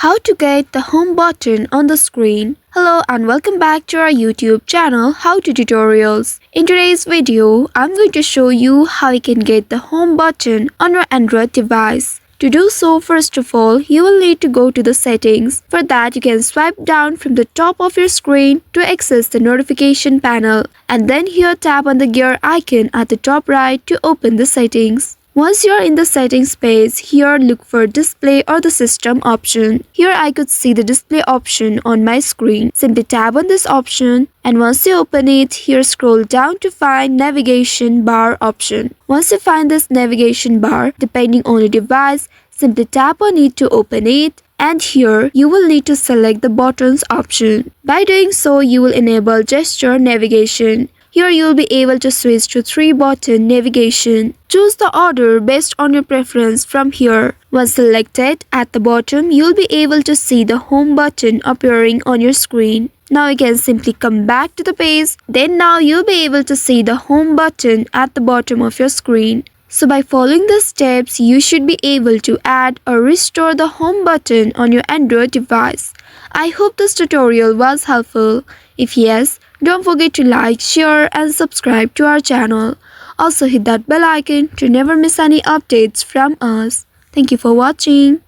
How to get the home button on the screen. Hello and welcome back to our YouTube channel How to Tutorials. In today's video, I'm going to show you how you can get the home button on your Android device. To do so, first of all, you will need to go to the settings. For that, you can swipe down from the top of your screen to access the notification panel, and then here tap on the gear icon at the top right to open the settings. Once you are in the settings page, here look for display or the system option. Here I could see the display option on my screen. Simply tap on this option, and once you open it, here scroll down to find navigation bar option. Once you find this navigation bar, depending on your device, simply tap on it to open it. And here you will need to select the buttons option. By doing so, you will enable gesture navigation. Here you will be able to switch to 3-button navigation. Choose the order based on your preference from here. Once selected, at the bottom you will be able to see the home button appearing on your screen. Now you can simply come back to the page. Then now you'll be able to see the home button at the bottom of your screen. So by following the steps, you should be able to add or restore the home button on your Android device. I hope this tutorial was helpful. If yes, don't forget to like, share and subscribe to our channel. Also hit that bell icon to never miss any updates from us. Thank you for watching.